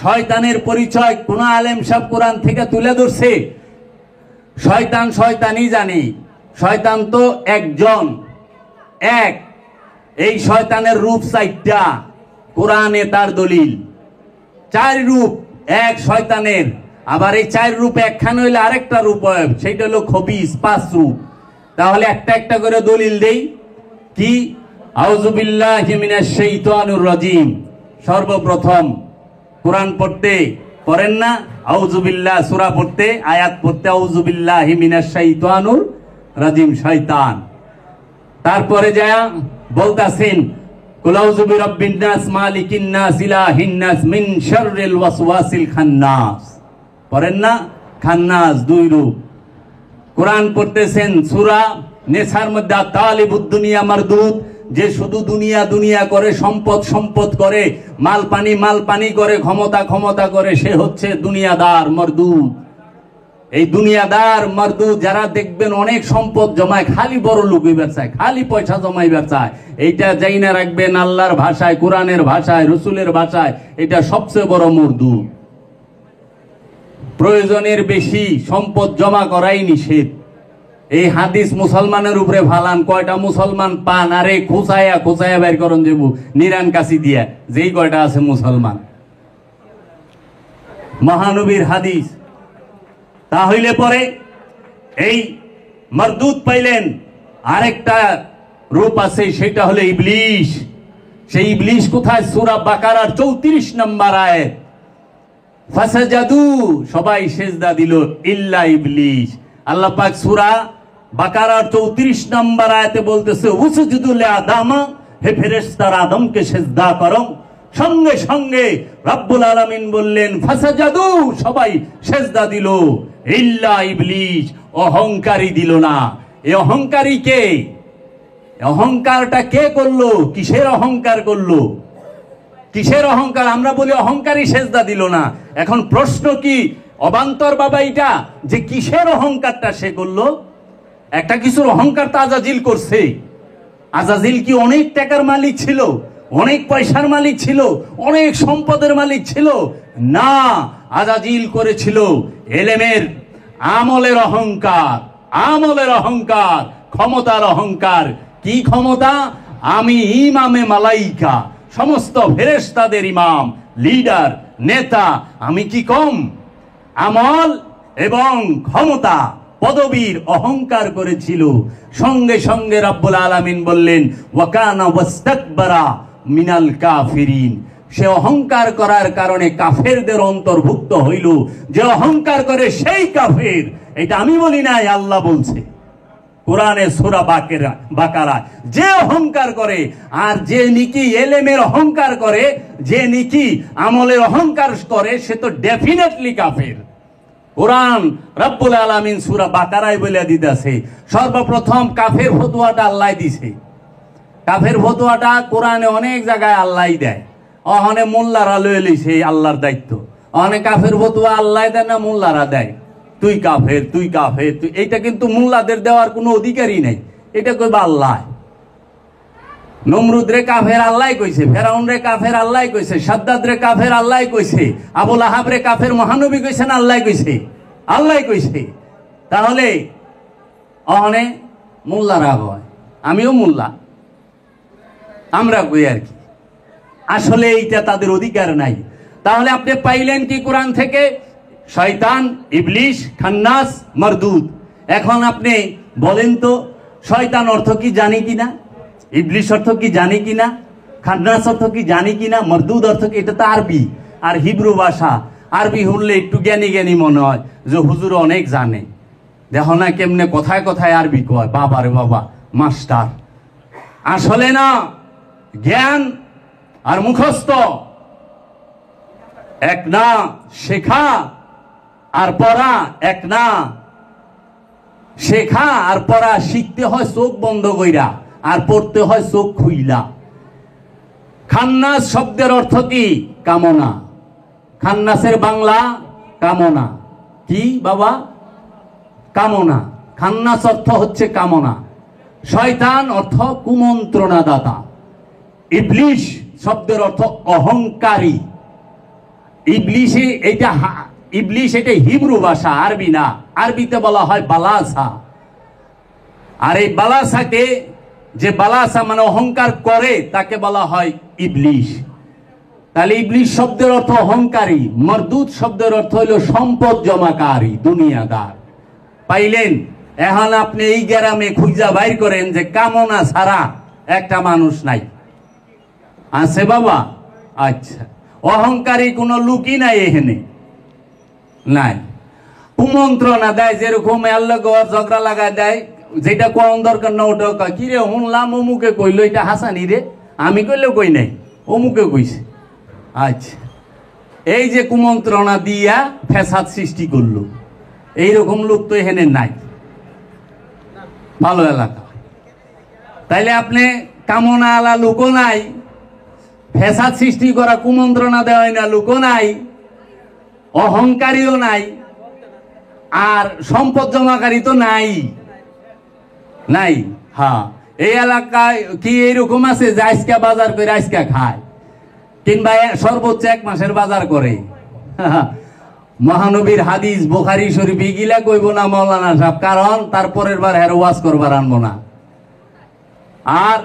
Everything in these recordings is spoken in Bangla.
শয়তানের পরিচয় কোন আলেম সাহেব কোরআন থেকে তুলে ধরছে? শয়তান শয়তানই জানি, শয়তান তো একজন, এক। এই শয়তানের রূপ 4টা, কোরআনে তার দলিল। 4 রূপ এক শয়তানের। আবার এই 4 রূপ একখান হইলে আরেকটা রূপ হয়, সেইটা হলো খবিস, 5 রূপ। তাহলে একটা একটা করে দলিল দেই। কি? আউযু বিল্লাহি মিনাশ শাইতানির রাজিম। সর্বপ্রথম কোরআন পড়তে পড়েন না? আউযু বিল্লাহ সূরা পড়তে, আয়াত পড়তে আউযু বিল্লাহি মিনাশ শাইতানির রাজিম, শয়তান। তারপরে যায় বলতাছেন কুল আউযু বিরাব্বিন নাস মালিকিন নাস ইলাহিন নাস মিন শাররিল ওয়াসওয়াসিল খান্নাস। পড়েন না? খান্নাস 2 রূপ। কোরআন পড়তেছেন সূরা নেসার মধ্যে তালিবুদ দুনিয়া মারদুদ, যে শুধু দুনিয়া দুনিয়া করে, সম্পদ সম্পদ করে, মাল পানি করে, ক্ষমতা ক্ষমতা করে, সে হচ্ছে দুনিয়াদার মারদুদ। এই দুনিয়াদার মারদুদ যারা দেখবেন অনেক সম্পদ জমায়, খালি বড় লোক হইবার চায়, খালি পয়সা জমাইবার চায়, এইটা যাই না রাখবেন আল্লাহর ভাষায়, কোরআনের ভাষায়, রসুলের ভাষায়, এটা সবচেয়ে বড় মারদুদ। প্রয়োজনের বেশি সম্পদ জমা করাই নিষেধ। এই হাদিস মুসলমানের উপরে ফালান, কয়টা মুসলমান পান? আরে খোঁচায়া খোঁচায়া বের করন দেবু নিরান কাছি দিয়া, যেই কয়টা আছে মুসলমান। মহানবীর হাদিস। তাহলে পরে এই মারদুদ পাইলেন, আরেকটা রূপ আছে, সেটা হলো ইবলিশ। সেই ইবলিশ কোথায়? সূরা বাকারার 34 নম্বর আয়াত। ফাসাজাদু, সবাই সেজদা দিল, ইল্লা ইবলিশ। আল্লাহ পাক সূরা বাকারার 34 নম্বর আয়াতে বলতেছে উসজুদু লিআদামা, হে ফেরেশতারা আদমকে সেজদা করো। সঙ্গে সঙ্গে রব্বুল আলামিন বললেন ফাসাজাদু, সবাই সেজদা দিল, ইল্লা ইবলিশ, অহংকারী দিল না। এই অহংকারী কে? অহংকারটা কে করলো? কিসের অহংকার করলো? কিসের অহংকার? আমরা বলি অহংকারী সেজদা দিল না। এখন প্রশ্ন কি অবান্তর বাবা এটা, যে কিসের অহংকারটা সে করলো? একটা কিছুর অহংকার তো আজাজিল করছে। আজাজিল কি অনেক টাকার মালিক ছিল, অনেক পয়সার মালিক ছিল, অনেক সম্পদের মালিক ছিল? না, আজাজিল করেছিল এলেমের, আমলের অহংকার, আমলের অহংকার, ক্ষমতার অহংকার। কি ক্ষমতা? আমি ইমামে মালাইকা, সমস্ত ফেরেশতাদের ইমাম, লিডার, নেতা, আমি কি কম? আমল এবং ক্ষমতা, পদবীর অহংকার করেছিল। সঙ্গে সঙ্গে রব্বুল আলামিন বললেন ওয়াকানা ওয়াস্তাকবারা মিনাল কাফিরিন, সে অহংকার করার কারণে কাফেরদের অন্তর্ভুক্ত হইল। যে অহংকার করে সেই কাফের। এটা আমি বলি নাই, আল্লাহ বলছে কোরআনে সূরা বাকারা। যে অহংকার করে, আর যে নিকি এলেমের অহংকার করে, যে নিকি আমলের অহংকার করে, সে তো ডেফিনেটলি কাফের। কোরআন রব্বুল আলামিন সূরা বাকারায় বলে দিতেছে, সর্বপ্রথম কাফের ফতোয়াটা আল্লাহ দিছে। কাফের ফতোয়াটা কোরআনে অনেক জায়গায় আল্লাহ দেয়। অহনে মোল্লারা লয়ে লইছে আল্লাহর দায়িত্ব। অনেক কাফের ফতোয়া আল্লাহ দেয় না, মোল্লারা দেয়। তুই কাফের, তুই কাফের, তুই। এইটা কিন্তু মোল্লাদের দেওয়ার কোনো অধিকারই নাই, এটা কইবা আল্লাহ। নমরুদ রে কাফের আল্লাহ কইছে, ফেরাউন রে কাফের আল্লাহ কইছে, সাদ্দাদ রে কাফের আল্লাহ কইছে, আবুল আহাব রে কাফের মহানবী কইছেন আল্লাহ কইছে, আল্লাহ কইছে। তাহলে অহনে মোল্লারা হয়, আমিও মোল্লা, আমরা কই আর কি। আসলে এইটা তাদের অধিকার নাই। তাহলে আপনি পাইলেন কি কোরআন থেকে? শয়তান, ইবলিশ, খান্নাস, মারদুদ। এখন আপনি বলেন তো শয়তান অর্থ কি জানি কিনা, ইবলিশ অর্থ কি জানি কিনা, খান্নাস অর্থ কি জানি কিনা, মারদুদ অর্থ কি? এটা তো আরবি আর হিব্রু ভাষা। আরবি শুনলে একটু জ্ঞানী জ্ঞানী মনে হয়, যে হুজুর অনেক জানে। দেখো না কেমনে কথায় কথায় আরবি কয়, বাবা রে বাবা, মাস্টার। আসলে না, জ্ঞান আর মুখস্থ এক না, শেখা আর পড়া এক না। শেখা আর পড়া, শিখতে হয় চোখ বন্ধ কইরা, আর পড়তে হয় চোখ খুইলা। খান্নাস শব্দের অর্থ কি? কামনা। খান্নাসের বাংলা কামনা। কি বাবা? কামনা। খান্নাস অর্থ হচ্ছে কামনা। শয়তান অর্থ কুমন্ত্রণা দাতা। ইবলিশ শব্দের অর্থ অহংকারী। ইবলিশে এটা ইবলিশ এটা হিব্রু ভাষা, আরবি না। আরবিতে বলা হয় বালাসা। আর এই বালাসাকে, যে বালাসা মানে অহংকার করে, তাকে বলা হয় ইবলিশ। তাহলে ইবলিশ শব্দের অর্থ অহংকারী, মরদুদ শব্দের অর্থ হলো সম্পদ জমাকারী, দুনিয়াদার। পাইলেন? এখন আপনি এই গ্রামে খুঁজা বাইর করেন যে কামনা ছাড়া একটা মানুষ নাই, আছে বাবা? আচ্ছা, অহংকারী কোনো লুকই নাই এখানে, নাই। কুমন্ত্রণা দেয়, যেরকম আল্লাহ ঝগড়া লাগা দেয়, যেটা কোন দরকার না ওটা কি রে শুনলাম অমুকে কইলো, এটা হাসানি রে, আমি কইলেও কই নাই, অমুকে কইছে। আচ্ছা, এই যে কুমন্ত্রণা দিয়া ফ্যাসাদ সৃষ্টি করলো, এইরকম লোক তো এখানে নাই, ভালো এলাকা। তাইলে আপনি কামনা আলা লোকও নাই, ফ্যাসাদ সৃষ্টি করা কুমন্ত্রণা দেওয়াই না লোকও নাই, অহংকারীও নাই, আর সম্পদ জমাকারী তো নাই, নাই। হ্যাঁ, এই এলাকায় কি এইরকম আছে যে আজকা বাজার করে আজকা খায়, কিংবা সর্বোচ্চ 1 মাসের বাজার করে? মহানবীর হাদিস বুখারী শরীফ গিলা কইব না মাওলানা সাহেব, কারণ তারপরের বার হের ওয়াজ করবার আনবো না। আর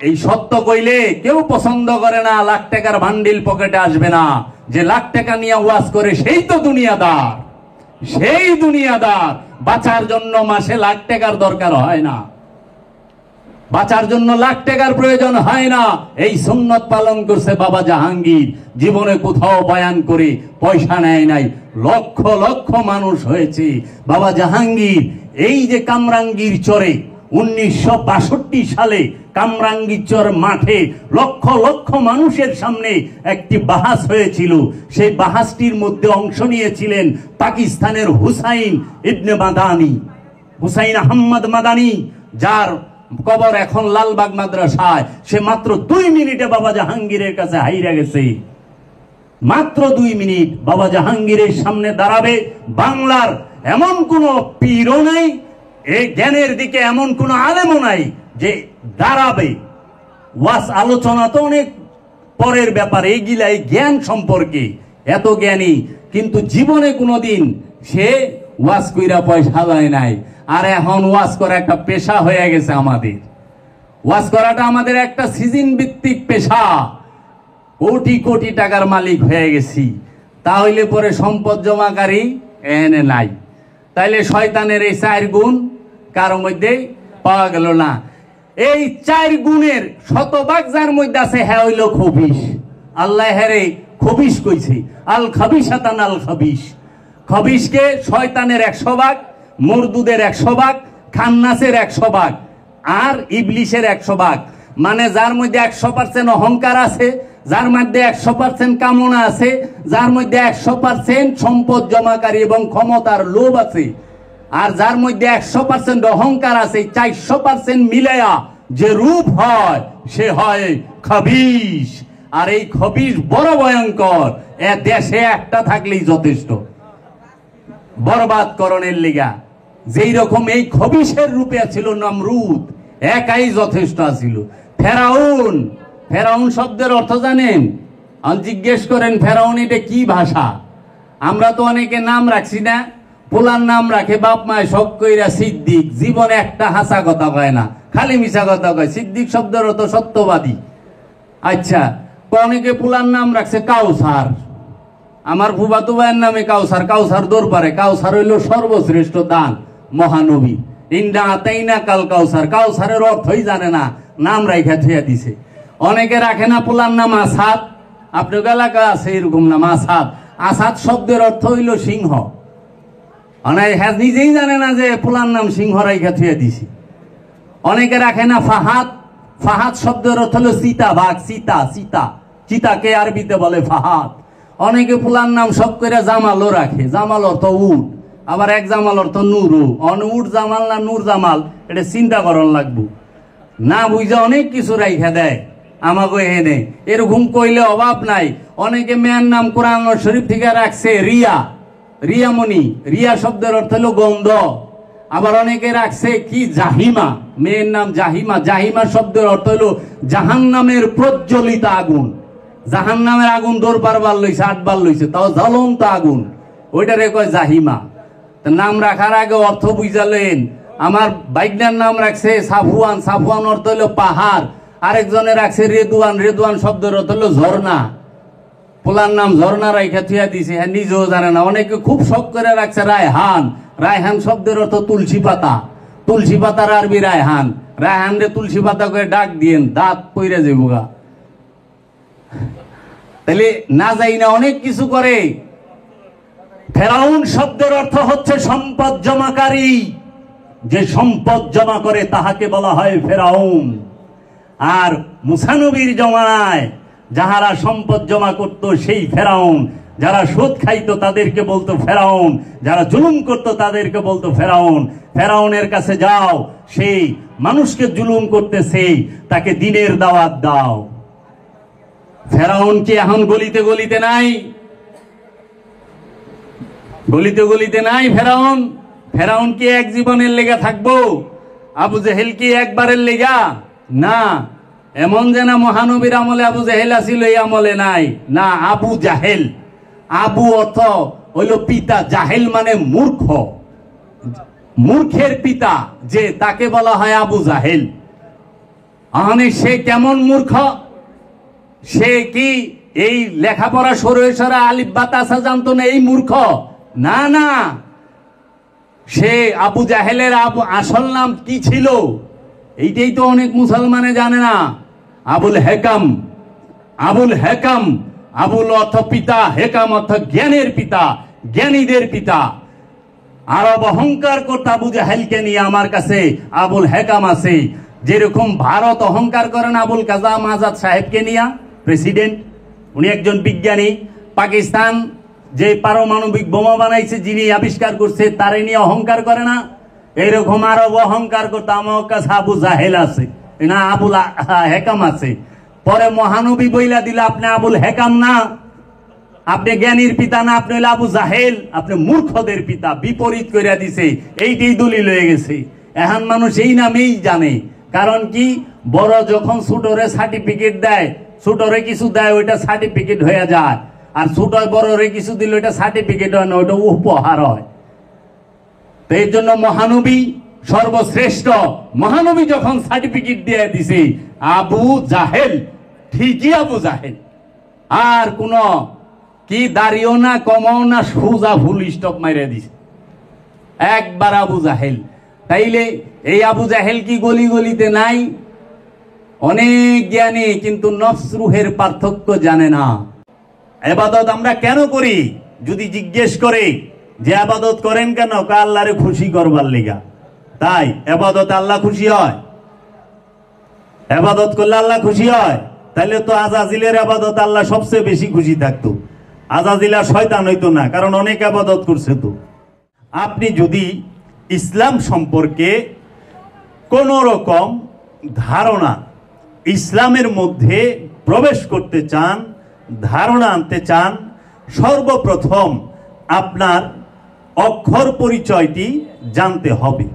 এই সত্য কইলে কেউ পছন্দ করে না, লাখ টাকার বান্ডিল পকেটে আসবে না। যে লাখ টাকা নিয়ে ওয়াজ করে সেই তো দুনিয়াদার, সেই দুনিয়াদার। বাঁচার জন্য মাসে লাখ টাকার দরকার হয় না, বাঁচার জন্য লাখ টাকার প্রয়োজন হয় না। এই সুন্নত পালন করছে বাবা জাহাঙ্গীর, জীবনে কোথাও বয়ান করে পয়সা নেয় নাই, লক্ষ লক্ষ মানুষ হয়েছে। বাবা জাহাঙ্গীর এই যে কামরাঙ্গীর চরে 1962 সালে কামরাঙ্গীর চর মাঠে লক্ষ লক্ষ মানুষের সামনে একটি বাহাস হয়েছিল। সেই বাহাসটির মধ্যে অংশ নিয়েছিলেন পাকিস্তানের হুসাইন ইবনে মাদানি, হুসাইন আহমদ মাদানি, যার কবর এখন লালবাগ মাদ্রাসায়। সে মাত্র 2 মিনিটে বাবা জাহাঙ্গীরের কাছে হাইরা গেছে, মাত্র 2 মিনিট। বাবা জাহাঙ্গীরের সামনে দাঁড়াবে বাংলার এমন কোন পীরও নাই, এই জ্ঞানের দিকে এমন কোন আলেমও নাই যে দাঁড়াবে। ওয়াজ আলোচনা তো অনেক পরের ব্যাপার, এইগুলা এই জ্ঞান সম্পর্কে এত জ্ঞানী, কিন্তু জীবনে কোনোদিন সে ওয়াজ কইরা পয়সা দেয় নাই। আর এখন ওয়াজ করা একটা পেশা হয়ে গেছে আমাদের, ওয়াজ করাটা আমাদের একটা সিজন ভিত্তিক পেশা। কোটি কোটি টাকার মালিক হয়ে গেছি, তাহলে পরে সম্পদ জমাকারী এনে নাই। তাইলে শয়তানের এই 4 গুণ কারো মধ্যে পাওয়া গেল না। এই 4 গুণের শতভাগ যার মধ্যে আছে হ্যাঁ হইল খবিশ। আল্লাহ হেরে খবিশ কইছে, আল খাবিশাতান আল খাবিশ। খবিশকে শয়তানের 100 ভাগ, মরদুদের 100 ভাগ, খান্নাসের 100 ভাগ, আর ইবলিশের 100 ভাগ। মানে যার মধ্যে 100% অহংকার আছে, যার মধ্যে 100% কামনা আছে, যার মধ্যে 100% সম্পদ জমাকারী এবং ক্ষমতার লোভ আছে, আর যার মধ্যে 100% অহংকার আছে, 400% মিলায়া যে রূপ হয় সে হয় খবিশ। আর এই খবিশ বড় ভয়ঙ্কর, এ দেশে একটা থাকলেই যথেষ্ট বরবাদ করণের লিগা। যেই রকম এই খবিশের রূপে ছিল নমরুদ, একাই যথেষ্ট ছিল। ফেরাউন, ফেরাউন শব্দের অর্থ জানেন? জিজ্ঞেস করেন ফেরাউন এটা কি ভাষা? আমরা তো অনেকে নাম রাখছি না, পোলার নাম রাখে বাপ মায় শখ কইরা সিদ্দিক, জীবনে একটা হাসা কথা কয় না, খালি মিশা কথা কয়। সিদ্দিক শব্দের অর্থ সত্যবাদী। আচ্ছা, অনেকে পোলার নাম রাখছে কাউসার, আমার ফুফাতো ভাইয়ের নামে কাউসার, কাউসার দরবারে। কাউসার হইল সর্বশ্রেষ্ঠ দান, মহানবী। ইন্না আতাইনা কাল কাউসার, কাউসারের অর্থই জানে না, নাম রাইখা থুয়া দিছে। অনেকে রাখে না পোলার নাম আসাদ, আপনার এলাকা আছে এরকম নাম আসাদ। আসাদ শব্দের অর্থ হইল সিংহ, হ্যাঁ নিজেই জানে না যে পোলার নাম সিংহ রাইখা থুয়া দিছি। অনেকে রাখে না ফাহাদ, ফাহাদ শব্দের অর্থ হলো চিতা বাঘ, চিতা, চিতা, চিতাকে আরবিতে বলে ফাহাদ। অনেকে পোলার নাম সব করে জামালও রাখে, জামাল অর্থ উট, আবার এক জামাল অর্থ নুরু। উট জামাল না নূর জামাল এটা চিন্তা করন লাগবো, না বুঝা অনেক কিছু রাইখা দেয় আমাকে এনে। এরকম কইলে অভাব নাই। অনেকে মেয়ের নাম কোরআন শরীফ থেকে রাখছে রিয়া, রিয়ামণি, রিয়া শব্দের অর্থ হলো গন্ধ। আবার অনেকে রাখছে কি জাহিমা, মেয়ের নাম জাহিমা, জাহিমা শব্দের অর্থ হলো জাহান্নামের প্রজ্বলিত আগুন। জাহান্নামের আগুন দৌড় পারবার লইছে, 8 বার লইছে, তাও জ্বলন্ত আগুন, ওইটারে কয় জাহিমা। নাম রাখার আগে অর্থ বুঝালেন। আমার বাইকটার নাম রাখছে সাফওয়ান, সাফওয়ান অর্থ হলো পাহাড়। আরেকজনে রাখছে রেদওয়ান, রেদওয়ান শব্দের অর্থ হলো ঝর্ণা। পোলার নাম ঝর্ণা রাইখা থুয়া দিছে, হ্যাঁ নিজেও জানে না। অনেকে খুব শখ করে রাখছে রায়হান, রায়হান শব্দের অর্থ তুলসী পাতা, তুলসী পাতার আরবি রায়হান। রায়হান রে তুলসী পাতা করে ডাক দিয়েন, দাঁত পইরা যাবগা। তাহলে না যাই না অনেক কিছু করে। ফেরাউন শব্দের অর্থ হচ্ছে সম্পদ জমাকারী। যে সম্পদ জমা করে তাহাকে বলা হয় ফেরাউন। আর মুসা নবীর জমানায় যাহারা সম্পদ জমা করত সেই ফেরাউন, যারা সুদ খাইতো তাদেরকে বলতো ফেরাউন, যারা জুলুম করতো তাদেরকে বলতো ফেরাউন। ফেরাউনের কাছে যাও, সেই মানুষকে জুলুম করতেছে, তাকে দিনের দাওয়াত দাও। ফেরাউন কি এখন গলিতে গলিতে নাই? গলিতে গলিতে নাই ফেরাউন। ফেরাউন কি এক জীবনের লেগা থাকবো? আবু জেহেল কি একবারের লেগা? না। এমন যে না মহানবীর আমলে আবু জেহেল আছিল, এই আমলে নাই। না, আবু জাহেল, আবু অর্থ হইল পিতা, জাহেল মানে মূর্খ, মূর্খের পিতা, যে তাকে বলা হয় আবু জাহেল। আহনে সে কেমন মূর্খ? সে কি এই লেখাপড়া সরে আলিফ বা তাসা জানতো না, এই মূর্খ? না না, সে আবু জাহেলের আসল নাম কি ছিল এইটাই তো অনেক মুসলমানে জানে না। আবুল হেকাম, আবুল হেকাম, আবুল অর্থ পিতা, হেকাম অর্থ জ্ঞানের পিতা, জ্ঞানীদের পিতা। আরব অহংকার করতে আবু জাহেলকে নিয়ে আমার কাছে আবুল হেকাম আছে। যেরকম ভারত অহংকার করেন আবুল কালাম আজাদ সাহেবকে নিয়ে, প্রেসিডেন্ট, উনি একজন বিজ্ঞানী। পাকিস্তান যে পারমাণবিক বোমা বানাইছে, যিনি আবিষ্কার করছে, তারে নিয়ে অহংকার করে না? এইরকম আরব অহংকার করতে আমার কাছে আবু জাহেল আছে, না আবুল হেকাম আছে। পরে মহানবী বইলা দিল আপনি আবুল হেকাম না, আপনি জ্ঞানীর পিতা না, আপনি হইলে আবু জাহেল, আপনি মূর্খদের পিতা। বিপরীত করিয়া দিছে, এইটাই দলিল হয়ে গেছে। এখন মানুষ এই নামেই জানে। কারণ কি, বড় যখন ছোটরে সার্টিফিকেট দেয়, ছোটরে কিছু দেয়, ওইটা সার্টিফিকেট হয়ে যায়। আর ছোট বড়রে কিছু দিলে ওইটা সার্টিফিকেট হয় না, ওইটা উপহার হয়। তো এই জন্য মহানবী সর্বশ্রেষ্ঠ। মহানবী যখন সার্টিফিকেট দিয়ে দিছে আবু জাহেল, ঠিকই আবু জাহেল। আর কোন কি দাঁড়িয়েও না, কমাও না, সোজা ফুল স্টপ মাইরা দিছে, একবার আবু জাহেল। তাইলে এই আবু জাহেল কি গলি গলিতে নাই? অনেক জ্ঞানী, কিন্তু নফস রুহের পার্থক্য জানে না। ইবাদত আমরা কেন করি যদি জিজ্ঞেস করে যে ইবাদত করেন কেন, আল্লাহরে খুশি করবার লিগা। তাই ইবাদত আল্লাহ খুশি হয়? ইবাদত করলে আল্লাহ খুশি হয়? তাইলে তো আজাজিলের ইবাদত আল্লাহ সবচেয়ে বেশি খুশি থাকতো। আজাজিল আর শয়তান হইতো না, কারণ অনেক ইবাদত করছে তো। আপনি যদি ইসলাম সম্পর্কে কোন রকম ধারণা, ইসলামের মধ্যে প্রবেশ করতে চান, ধারণা আনতে চান, সর্বপ্রথম আপনার অক্ষর পরিচয়টি জানতে হবে।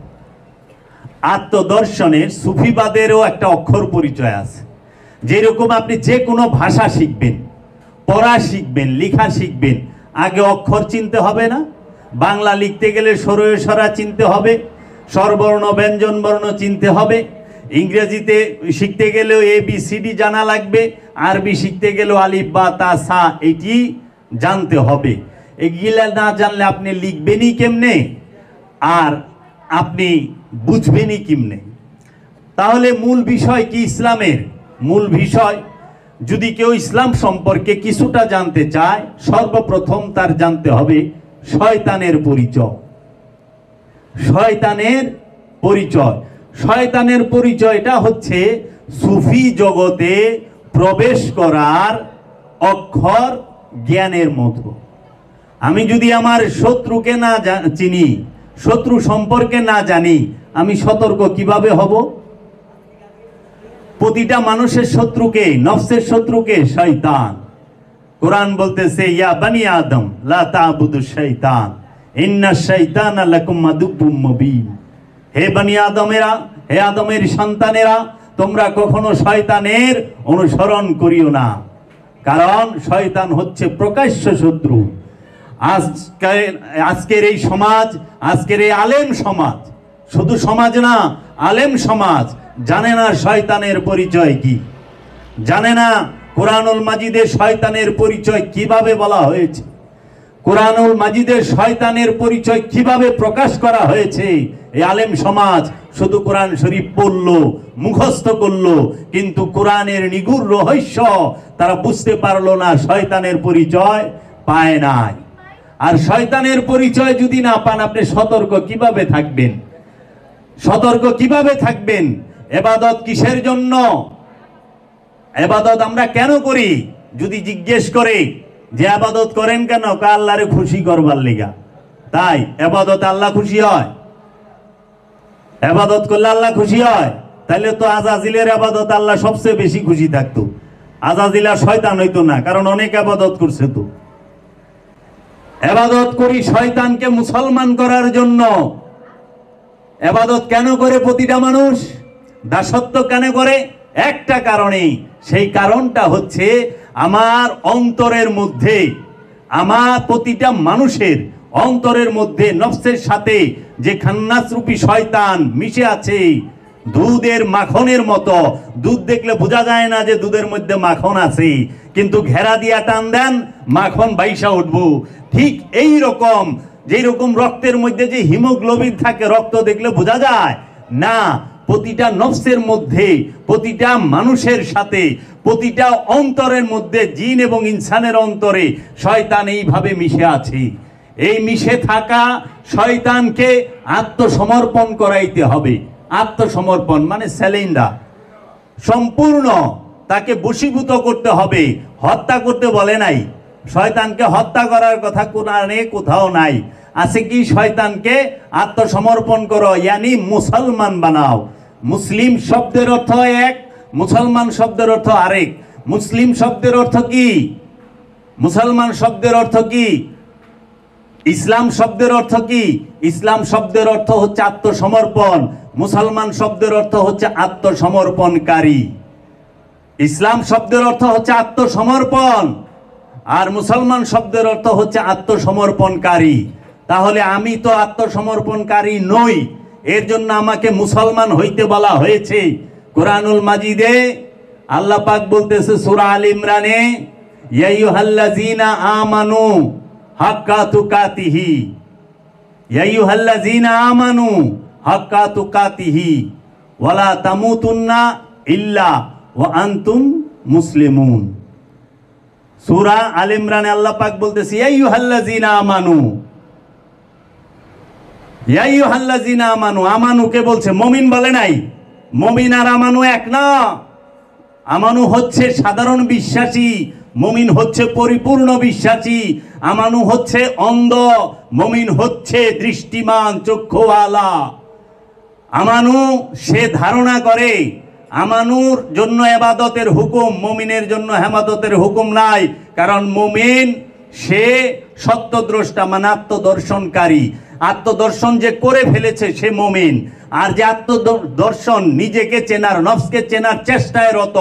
আত্মদর্শনের, সুফিবাদেরও একটা অক্ষর পরিচয় আছে। যেরকম আপনি যে কোনো ভাষা শিখবেন, পড়া শিখবেন, লেখা শিখবেন, আগে অক্ষর চিনতে হবে না? বাংলা লিখতে গেলে সরয় সরা চিনতে হবে, স্বরবর্ণ ব্যঞ্জন বর্ণ চিনতে হবে। ইংরেজিতে শিখতে গেলেও ABCD জানা লাগবে, আরবি শিখতে গেলেও আলিফ বা তা সা এটি জানতে হবে। এগুলা না জানলে আপনি লিখবেনই কেমনে, আর আপনি বুঝবেনই কেমনে? তাহলে মূল বিষয় কি ইসলামের? মূল বিষয়, যদি কেউ ইসলাম সম্পর্কে কিছুটা জানতে চায়, সর্বপ্রথম তার জানতে হবে শয়তানের পরিচয়। শয়তানের পরিচয়, শয়তানের পরিচয়টা হচ্ছে সুফি জগতে প্রবেশ করার অক্ষর জ্ঞানের মতো। আমি যদি আমার শত্রুকে না চিনি, শত্রু সম্পর্কে না জানি, আমি সতর্ক কিভাবে হব? প্রতিটা মানুষের শত্রুকে, নফসের শত্রুকে শয়তান। কোরআন বলতেছে ইয়া বানি আদম লা তা'বুদু শাইতান ইন্নাশ শাইতানা লাকুম আদুব্বুম মুবিন। হে বানি আদমেরা, হে আদমের সন্তানেরা, তোমরা কখনো শয়তানের অনুসরণ করিও না, কারণ শয়তান হচ্ছে প্রকাশ্য শত্রু। আজকের এই সমাজ, আজকের এই আলেম সমাজ, শুধু সমাজ না, আলেম সমাজ জানে না শয়তানের পরিচয় কি, জানে না কোরআনুল মাজিদে শয়তানের পরিচয় কিভাবে বলা হয়েছে, কোরআনুল মাজিদের শয়তানের পরিচয় কিভাবে প্রকাশ করা হয়েছে। এই আলেম সমাজ শুধু কোরআন শরীফ পড়লো, মুখস্থ করলো, কিন্তু কোরআনের নিগুড় রহস্য তারা বুঝতে পারলো না, শয়তানের পরিচয় পায় নাই। আর শয়তানের পরিচয় যদি না পান, আপনি সতর্ক কিভাবে থাকবেন? সতর্ক কিভাবে থাকবেন? ইবাদত কিসের জন্য? ইবাদত আমরা কেন করি? যদি জিজ্ঞেস করে যে ইবাদত করেন কেন, আল্লাহরে খুশি করবার লিগা। তাই ইবাদতে আল্লাহ খুশি হয়? ইবাদত করলে আল্লাহ খুশি হয়? তাহলে তো আজাজিলের ইবাদত আল্লাহ সবচেয়ে বেশি খুশি থাকতো। আজাজিল আর শয়তান হইতো না, কারণ অনেক ইবাদত করছে। তো ইবাদত করি শয়তানকে মুসলমান করার জন্য। ইবাদত কেন করে প্রতিটা মানুষ? দাসত্ব কেন করে? একটা কারণেই। সেই কারণটা হচ্ছে আমার অন্তরের মধ্যে, আমার প্রতিটা মানুষের অন্তরের মধ্যে নফসের সাথে যে খান্নাস রূপী শয়তান মিশে আছে, দুধের মাখনের মতো। দুধ দেখলে বোঝা যায় না যে দুধের মধ্যে মাখন আছে, কিন্তু ঘেরা দিয়া টান দেন, মাখন বাইসা উঠবো। ঠিক এই রকম, যেই রকম রক্তের মধ্যে যে হিমোগ্লোবিন থাকে, রক্ত দেখলে বোঝা যায় না, প্রতিটা নফসের মধ্যে, প্রতিটা মানুষের সাথে, প্রতিটা অন্তরের মধ্যে, জিন এবং ইনসানের অন্তরে শয়তান এইভাবে মিশে আছে। এই মিশে থাকা শয়তানকে আত্মসমর্পণ করাইতে হবে। আত্মসমর্পণ মানে স্যালেন্ডার, সম্পূর্ণ তাকে বশীভূত করতে হবে। হত্যা করতে বলে নাই, শয়তানকে হত্যা করার কথা কোরআনে কোথাও নাই। আছে কি? শয়তানকে আত্মসমর্পণ করো, ইয়ানি মুসলমান বানাও। মুসলিম শব্দের অর্থ এক, মুসলমান শব্দের অর্থ আরেক। মুসলিম শব্দের অর্থ কি? মুসলমান শব্দের অর্থ কি? ইসলাম শব্দের অর্থ কি? ইসলাম শব্দের অর্থ হচ্ছে আত্মসমর্পণ। মুসলমান শব্দের অর্থ হচ্ছে আত্মসমর্পণকারী। ইসলাম শব্দের অর্থ হচ্ছে আত্মসমর্পণ, আর মুসলমান শব্দের অর্থ হচ্ছে আত্মসমর্পণকারী। তাহলে আমি তো আত্মসমর্পণকারী নই, এর জন্য আমাকে মুসলমান হইতে বলা হয়েছে। কোরআনুল মাজিদে আল্লাহ পাক বলতেছে সূরা আল ইমরানে, ইয়া আইয়ুহাল্লাযীনা আমানু হাক্কা তুকাতিহি, ইয়া আইয়ুহাল্লাযীনা আমানু হাক্কা তুকাতিহি ওয়ালা তামুতুন্না ইল্লা ওয়া আনতুম মুসলিমুন। সূরা আল ইমরানে আল্লাহ পাক বলতেছে ইয়া আইয়ুহাল্লাযীনা আমানু, ইয়া আইয়ুহাল্লাযীনা আমানু। আমানুকে বলছে, মুমিন বলে নাই। মুমিন আর আমানু এক না। আমানু হচ্ছে সাধারণ বিশ্বাসী, মুমিন হচ্ছে পরিপূর্ণ বিশ্বাসী। আমানু হচ্ছে অন্ধ, মুমিন হচ্ছে দৃষ্টিমান, চক্ষুওয়ালা। আমানু সে ধারণা করে। আমানুর জন্য ইবাদতের হুকুম, মুমিনের জন্য ইবাদতের হুকুম নাই। কারণ মুমিন সে সত্যদ্রষ্টা, মানে আত্মদর্শনকারী। আত্মদর্শন যে করে ফেলেছে সে মুমিন। আর যে আত্মদর্শন, নিজেকে চেনার, নফসকে চেনার চেষ্টায় রত,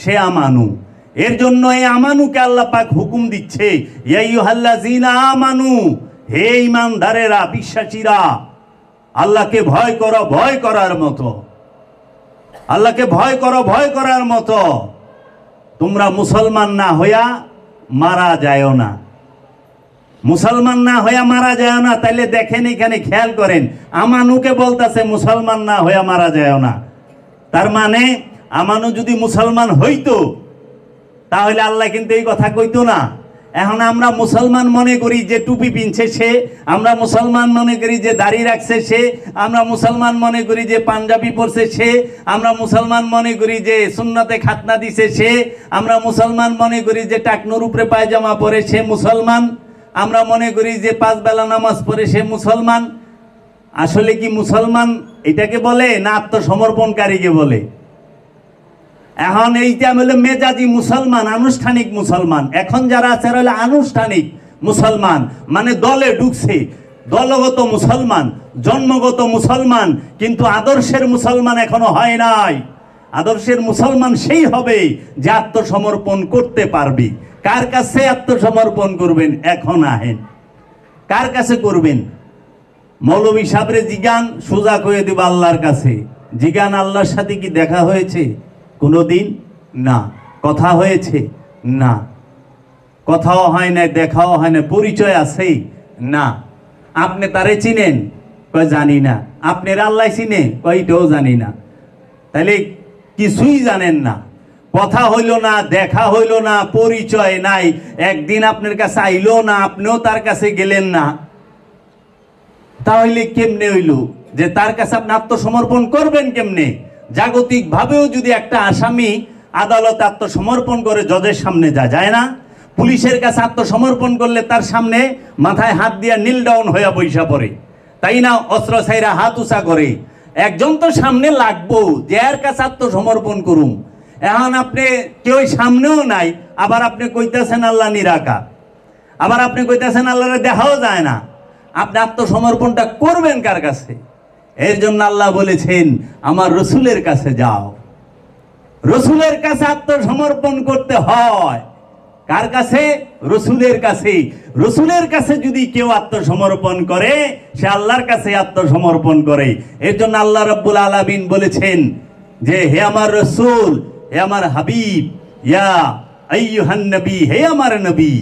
সে আমানু। এর জন্য এই আমানুকে আল্লাহ পাক হুকুম দিচ্ছে, ইয়া আইয়ুহাল্লাযীনা আমানু, হে ঈমানদারেরা, বিশ্বাসীরা, আল্লাহকে ভয় করো ভয় করার মতো। আল্লাহকে ভয় করো ভয় করার মতো। তোমরা মুসলমান না হইয়া মারা যায়ও না। মুসলমান না হইয়া মারা যায় না। তাইলে দেখেন, এখানে খেয়াল করেন, আমানুকে বলতেছে মুসলমান না হইয়া মারা যায় না। তার মানে আমানু যদি মুসলমান হইতো তাহলে আল্লাহ কিন্তু এই কথা কইতো না। এখন আমরা মুসলমান মনে করি যে টুপি পিনছে সে, আমরা মুসলমান মনে করি যে দাড়ি রাখছে সে, আমরা মুসলমান মনে করি যে পাঞ্জাবি পরছে সে, আমরা মুসলমান মনে করি যে সুন্নতে খাতনা দিছে সে, আমরা মুসলমান মনে করি যে টাকনুর উপরে পায়জামা পরে সে মুসলমান, আমরা মনে করি যে 5 বেলা নামাজ পড়ে সে মুসলমান। আসলে কি মুসলমান এটাকে বলে না আত্মসমর্পণকারীকে বলে? এখন এইটা হলো মেজাজি মুসলমান, আনুষ্ঠানিক মুসলমান। এখন যারা আছে হলো আনুষ্ঠানিক মুসলমান, মানে দলে ঢুকছে, দলগত মুসলমান, জন্মগত মুসলমান, কিন্তু আদর্শের মুসলমান এখনো হয় নাই। আদর্শের মুসলমান সেই হবে যে আত্মসমর্পণ করতে পারবে। কার কাছে আত্মসমর্পণ করবেন? এখন আহেন, কার কাছে করবেন? মৌলভী সাহেবরে জিগান, সোজা কয়ে দিব আল্লাহর কাছে। জিগান আল্লাহর সাথে কি দেখা হয়েছে কোনোদিন? না। কথা হয়েছে? না। কথাও হয় না, দেখাও হয় না, পরিচয় আছে? না। আপনি তারে চিনেন? কয় জানি না। আপনার আল্লাহ চিনে? কয় এটাও জানি না। তাহলে কিছুই জানেন না, কথা হইল না, দেখা হইল না, পরিচয় নাই, একদিন আপনার কাছে আইলো না, আপনিও তার কাছে গেলেন না, তাহলে কেমনে হইল যে তার কাছে আপনি আত্মসমর্পণ করবেন কেমনে? জাগতিক ভাবেও যদি একটা আসামি আদালতে আত্মসমর্পণ করে জজের সামনে যায় না? পুলিশের কাছে আত্মসমর্পণ করলে তার সামনে মাথায় হাত দিয়া নীল ডাউন হইয়া বৈশা পড়ে, তাই না? অস্ত্র ছাইরা হাত উঁচা করে। একজন তো সামনে লাগবো যে এর কাছে আত্মসমর্পণ করুম। এখন আপনি কেউ সামনেও নাই, আবার আপনি কইতেছেন আল্লাহ নিরাকার, আবার আপনি কইতেছেন আল্লাহরে দেখাও যায় না। আপনি আত্মসমর্পণটা করবেন কার কাছে? এর জন্য আল্লাহ বলেছেন আমার রসুলের কাছে যাও। রসুলের কাছে আত্মসমর্পণ করতে হয়। কার কাছে? রসুলের কাছে। রসুলের কাছে যদি কেউ আত্মসমর্পণ করে, সে আল্লাহর কাছে আত্মসমর্পণ করে। এর জন্য আল্লাহ রাব্বুল আলামিন বলেছেন যে হে আমার রসুল, হে আমার হাবিব, ইয়া আইয়ুহান নবী, হে আমার নবী,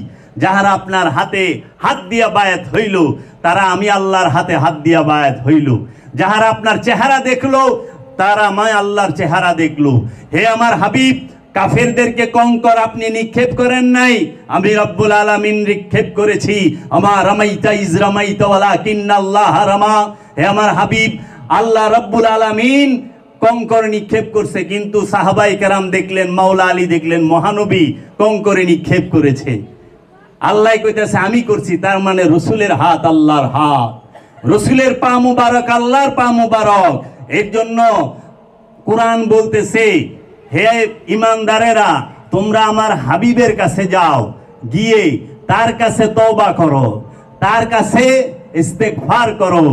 যাহারা আপনার হাতে হাত দিয়া বায়াত হইল, তারা আমি আল্লাহর হাতে হাত দিয়া বায়াত হইল। যাহারা আপনার চেহারা দেখলো, তারা আমি আল্লাহর চেহারা দেখলো। হে আমার হাবিব, কাফেরদেরকে কঙ্কর আপনি নিক্ষেপ করেন নাই, আমি রব্বুল আলামিন নিক্ষেপ করেছি। আমার রামাইতা ইজ রামাইতা ওয়ালাকিন্নাল্লাহ রামা। হে আমার হাবিব, আল্লাহ রব্বুল আলামিন কঙ্কর নিক্ষেপ করছে, কিন্তু সাহাবায়ে কেরাম দেখলেন, মাওলা আলী দেখলেন, মহানবী কঙ্করে নিক্ষেপ করেছে। আল্লাহ কইতেছে আমি করছি, তার মানে রসুলের হাত আল্লাহর হাত, রসুলের পা মুবারক আল্লাহর পা মুবারক। এর জন্য কোরআন বলতেছে হে ইমানদারেরা, তোমরা আমার হাবিবের কাছে যাও, গিয়ে তার কাছে তওবা করো, তার কাছে ইস্তেগফার করো,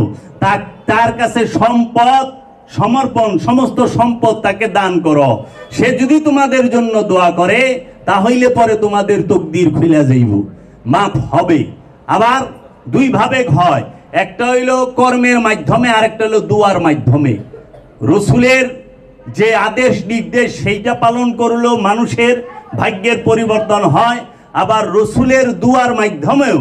তার কাছে সম্পদ সমর্পণ, সমস্ত সম্পদ তাকে দান করো। সে যদি তোমাদের জন্য দোয়া করে, তাহলে পরে তোমাদের তকদির খুলে যাইব, মাফ হবে। আবার দুই ভাবে হয়, একটা হইল কর্মের মাধ্যমে, আর একটা হইল দুয়ার মাধ্যমে। রসুলের যে আদেশ নির্দেশ সেইটা পালন করলেও মানুষের ভাগ্যের পরিবর্তন হয়, আবার রসুলের দুয়ার মাধ্যমেও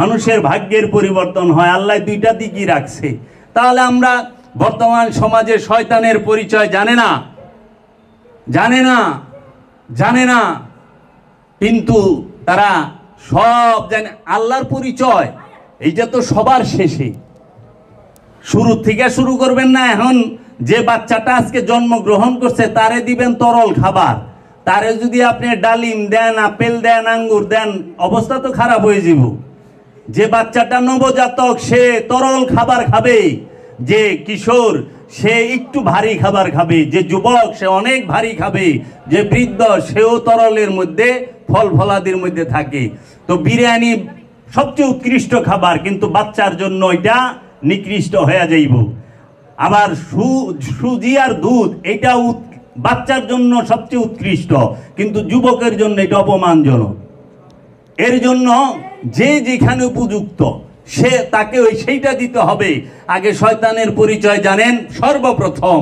মানুষের ভাগ্যের পরিবর্তন হয়। আল্লাহ দুইটা দিকই রাখছে। তাহলে আমরা বর্তমান সমাজে শয়তানের পরিচয় জানে না, জানে না, জানে না, কিন্তু তারা সব জানে। আল্লাহর পরিচয় এইটা তো সবার শেষে, শুরু থেকে শুরু করবেন না। এখন যে বাচ্চাটা আজকে জন্মগ্রহণ করছে তারে দিবেন তরল খাবার, তারে যদি আপনি ডালিম দেন, আপেল দেন, আঙ্গুর দেন, অবস্থা তো খারাপ হয়ে যাব। যে বাচ্চাটা নবজাতক সে তরল খাবার খাবে, যে কিশোর সে একটু ভারী খাবার খাবে, যে যুবক সে অনেক ভারী খাবে, যে বৃদ্ধ সেও তরলের মধ্যে ফল ফলাদির মধ্যে থাকে। তো বিরিয়ানি সবচেয়ে উৎকৃষ্ট খাবার, কিন্তু বাচ্চার জন্য এটা নিকৃষ্ট হয়ে যাইব। আবার সুজি আর দুধ এটা বাচ্চার জন্য সবচেয়ে উৎকৃষ্ট, কিন্তু যুবকের জন্য এটা অপমানজনক। এর জন্য যে যেখানে উপযুক্ত সে তাকে সেইটা দিতে হবে। আগে শয়তানের পরিচয় জানেন সর্বপ্রথম।